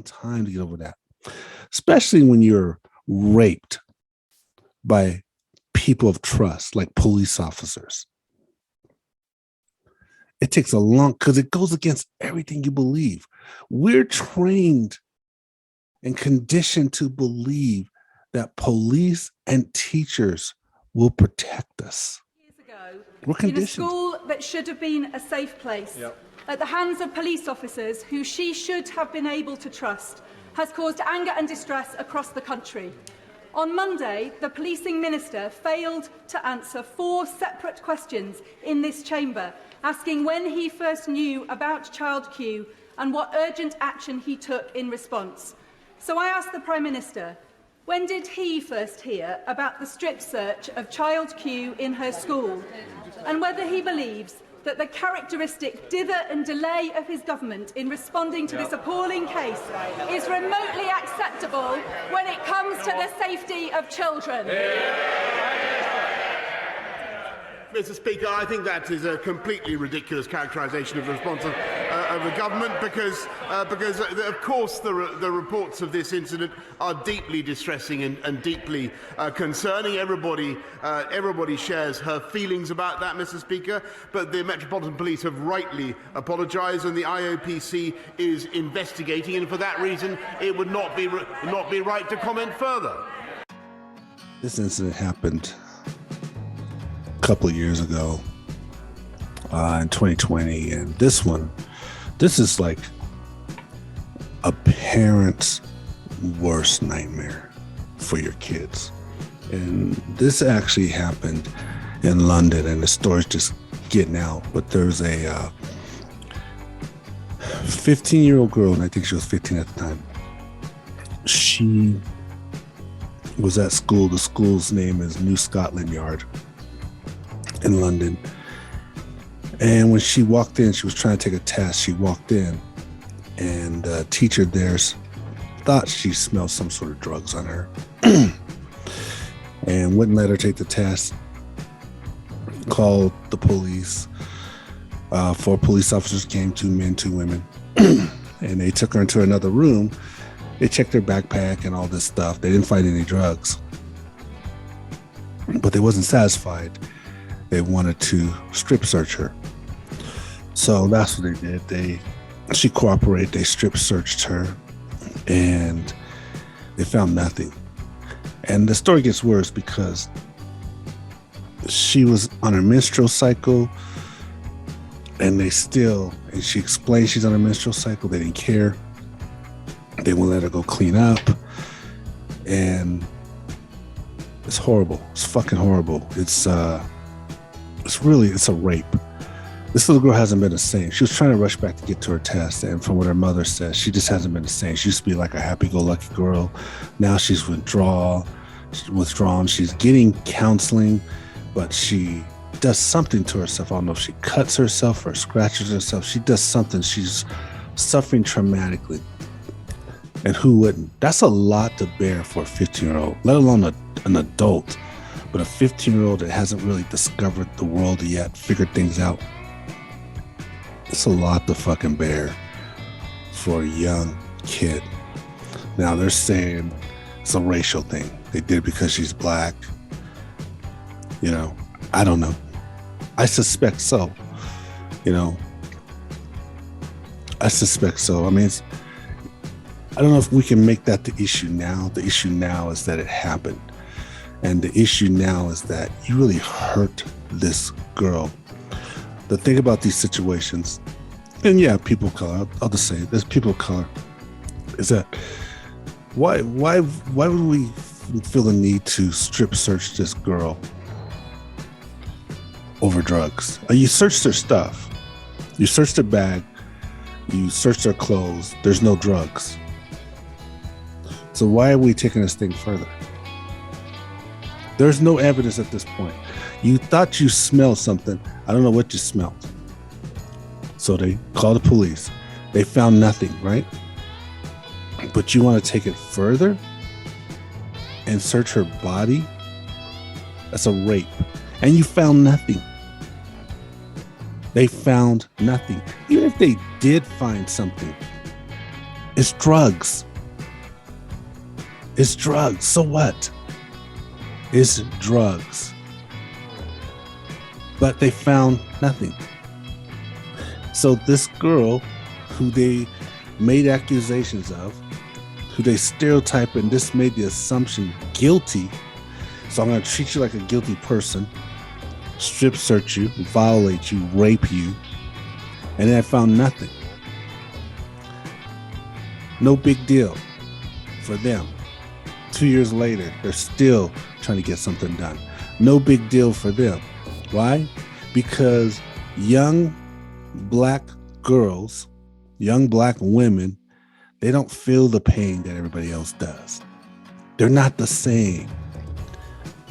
time to get over that, especially when you're raped by people of trust, like police officers. It takes a long, because it goes against everything you believe. We're trained and conditioned to believe that police and teachers will protect us. Years ago, We're in a conditioned. school that should have been a safe place, at the hands of police officers who she should have been able to trust, has caused anger and distress across the country. On Monday, the policing minister failed to answer 4 separate questions in this chamber, asking when he first knew about Child Q and what urgent action he took in response. So I asked the Prime Minister, when did he first hear about the strip search of Child Q in her school, and whether he believes that the characteristic dither and delay of his government in responding to this appalling case is remotely acceptable when it comes to the safety of children. Mr. Speaker, I think that is a completely ridiculous characterisation of the response of the government, because of course, the reports of this incident are deeply distressing and deeply concerning. Everybody shares her feelings about that, Mr. Speaker. But the Metropolitan Police have rightly apologised, and the IOPC is investigating, and for that reason, it would not be right to comment further. This incident happened couple of years ago in 2020, and this is like a parent's worst nightmare for your kids. And this actually happened in London, and the story's just getting out. But there's a 15-year-old girl, and I think she was 15 at the time. She was at school. The school's name is New Scotland Yard in London. And when she walked in, she was trying to take a test. She walked in, and the teacher there thought she smelled some sort of drugs on her and wouldn't let her take the test. Called the police. 4 police officers came, 2 men, 2 women, and they took her into another room. They checked her backpack and all this stuff. They didn't find any drugs, but they wasn't satisfied. They wanted to strip search her. So that's what they did. She cooperated. They strip searched her, and they found nothing. And the story gets worse because she was on her menstrual cycle, and she explained she's on her menstrual cycle. They didn't care. They wouldn't let her go clean up. And it's horrible. It's fucking horrible. It's a rape. This little girl hasn't been the same. She was trying to rush back to get to her test, and from what her mother says, she just hasn't been the same. She used to be like a happy-go-lucky girl. Now she's withdrawn. She's getting counseling, but she does something to herself. I don't know if she cuts herself or scratches herself. She does something. She's suffering traumatically. And who wouldn't? That's a lot to bear for a 15-year-old, let alone an adult. But a 15-year-old that hasn't really discovered the world yet, figured things out. It's a lot to fucking bear for a young kid. Now they're saying it's a racial thing. They did it because she's black. I don't know. I suspect so. I suspect so. I mean, I don't know if we can make that the issue now. The issue now is that it happened. And the issue now is that you really hurt this girl. The thing about these situations, and yeah, people of color, I'll just say there's people of color, is that why would we feel the need to strip search this girl over drugs? You searched her stuff. You searched her bag. You searched her clothes. There's no drugs. So why are we taking this thing further? There's no evidence at this point. You thought you smelled something. I don't know what you smelled. So they called the police. They found nothing, right? But you want to take it further and search her body? That's a rape. And you found nothing. They found nothing. Even if they did find something, It's drugs. It's drugs. So what? It's drugs. But they found nothing. So this girl who they made accusations of, who they stereotype and just made the assumption guilty. So I'm going to treat you like a guilty person, strip search you, violate you, rape you. And then I found nothing. No big deal for them. 2 years later, they're still trying to get something done. No big deal for them. Why? Because young black girls, young black women, they don't feel the pain that everybody else does. They're not the same.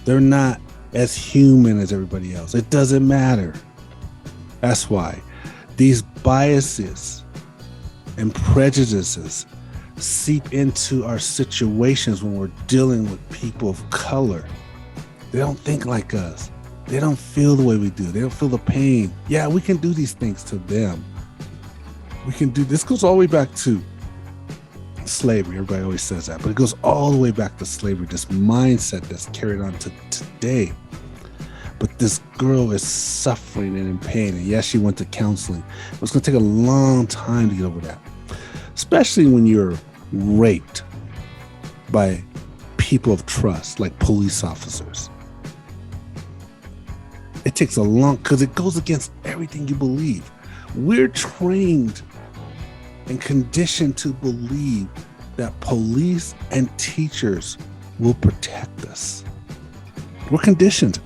They're not as human as everybody else. It doesn't matter. That's why these biases and prejudices seep into our situations when we're dealing with people of color. They don't think like us. They don't feel the way we do. They don't feel the pain. Yeah, we can do these things to them. We can do, this goes all the way back to slavery. Everybody always says that, but it goes all the way back to slavery, this mindset that's carried on to today. But this girl is suffering and in pain. And yes, she went to counseling. It's going to take a long time to get over that, especially when you're raped by people of trust, like police officers. It takes a long, because it goes against everything you believe. We're trained and conditioned to believe that police and teachers will protect us. We're conditioned.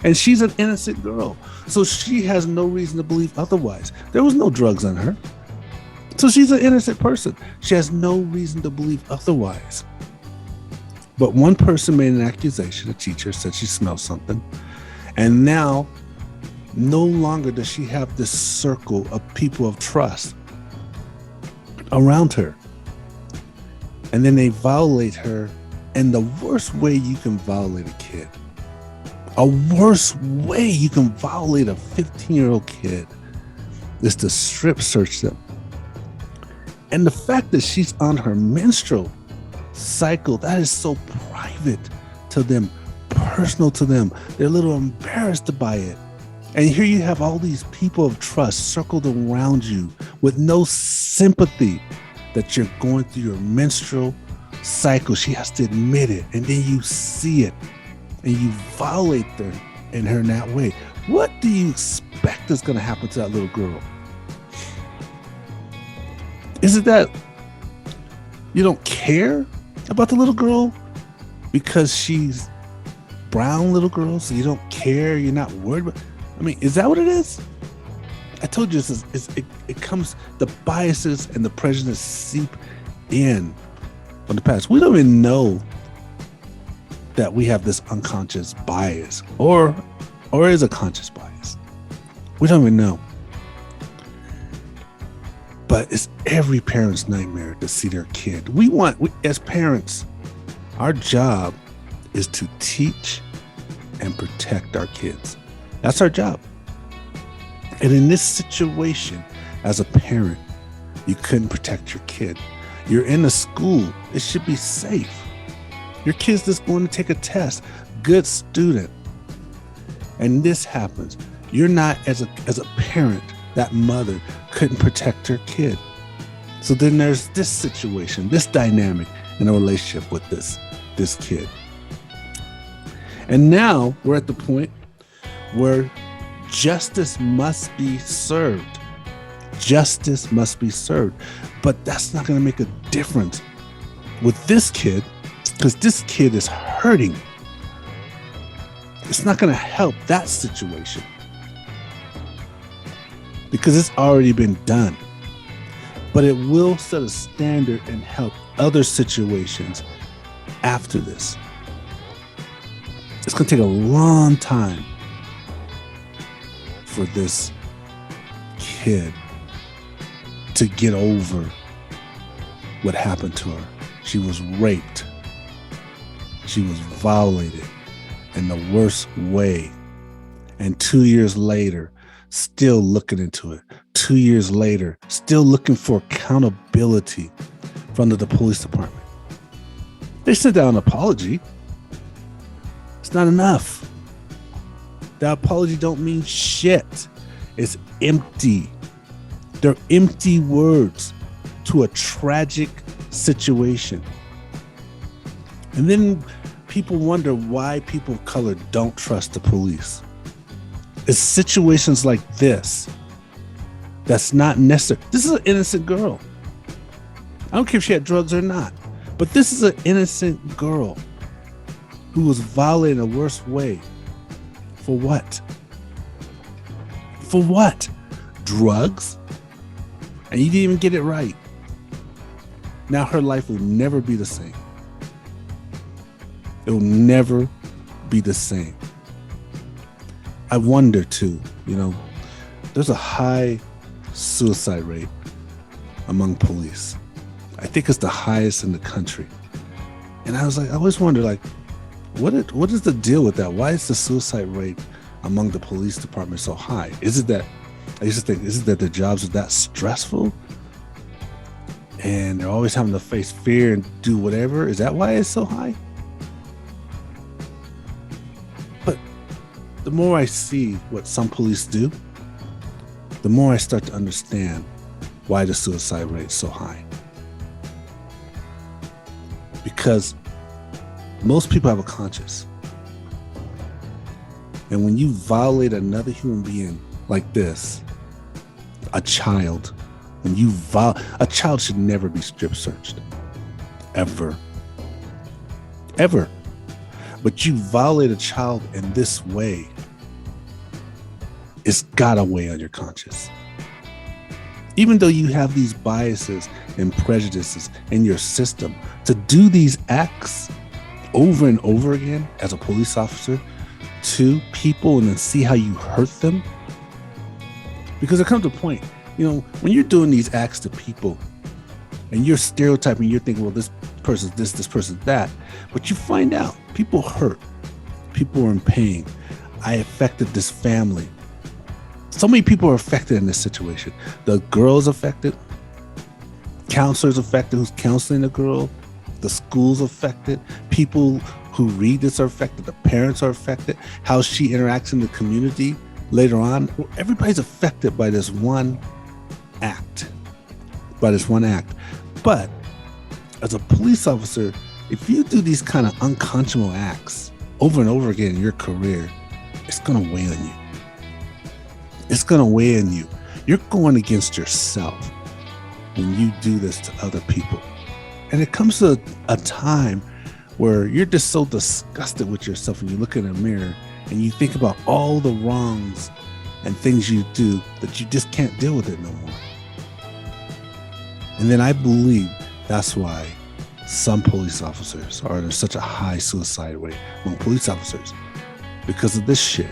And she's an innocent girl, so she has no reason to believe otherwise. There was no drugs on her. So she's an innocent person. She has no reason to believe otherwise. But one person made an accusation, a teacher said she smelled something. And now, no longer does she have this circle of people of trust around her. And then they violate her in the worst way you can violate a kid. A worse way you can violate a 15-year-old kid is to strip search them. And the fact that she's on her menstrual cycle, that is so private to them, personal to them. They're a little embarrassed by it. And here you have all these people of trust circled around you with no sympathy that you're going through your menstrual cycle. She has to admit it. And then you see it and you violate her in that way. What do you expect is going to happen to that little girl? Is it that you don't care about the little girl because she's brown little girl, so you don't care, you're not worried about? I mean, is that what it is? I told you it comes, the biases and the prejudice seep in from the past. We don't even know that we have this unconscious bias or is a conscious bias. We don't even know. But it's every parent's nightmare to see their kid. We as parents, our job is to teach and protect our kids. That's our job. And in this situation, as a parent, you couldn't protect your kid. You're in a school, it should be safe. Your kid's just going to take a test, good student. And this happens. You're not, as a parent, that mother couldn't protect her kid. So then there's this situation, this dynamic in a relationship with this kid. And now we're at the point where justice must be served. Justice must be served. But that's not going to make a difference with this kid, because this kid is hurting. It's not going to help that situation because it's already been done. But it will set a standard and help other situations after this. It's going to take a long time for this kid to get over what happened to her. She was raped. She was violated in the worst way. And 2 years later, still looking into it. 2 2 years later, still looking for accountability from the police department. They sent out an apology. It's not enough. That apology don't mean shit. It's empty. They're empty words to a tragic situation. And then people wonder why people of color don't trust the police. It's situations like this that's not necessary. This is an innocent girl. I don't care if she had drugs or not, but this is an innocent girl who was violated in a worse way. For what? For what? Drugs? And you didn't even get it right. Now her life will never be the same. It will never be the same. I wonder too, there's a high suicide rate among police. I think it's the highest in the country. And I always wonder, what is the deal with that? Why is the suicide rate among the police department so high? Is it that their jobs are that stressful? And they're always having to face fear and do whatever? Is that why it's so high? But the more I see what some police do, the more I start to understand why the suicide rate is so high. Because most people have a conscience. And when you violate another human being like this, a child, a child should never be strip searched. Ever. Ever. But you violate a child in this way, it's gotta weigh on your conscience. Even though you have these biases and prejudices in your system, to do these acts over and over again as a police officer to people and then see how you hurt them. Because there comes a point, when you're doing these acts to people and you're stereotyping, you're thinking, well, this person's this person's that, but you find out people hurt, people are in pain. I affected this family. So many people are affected in this situation. The girl's affected, counselors affected who's counseling the girl, the school's affected, people who read this are affected, the parents are affected, how she interacts in the community later on. Everybody's affected by this one act. But as a police officer, if you do these kind of unconscionable acts over and over again in your career, it's going to weigh on you. It's going to weigh on you. You're going against yourself when you do this to other people. And it comes to a time where you're just so disgusted with yourself and you look in a mirror and you think about all the wrongs and things you do that you just can't deal with it no more. And then I believe that's why some police officers are there's such a high suicide rate among police officers, because of this shit.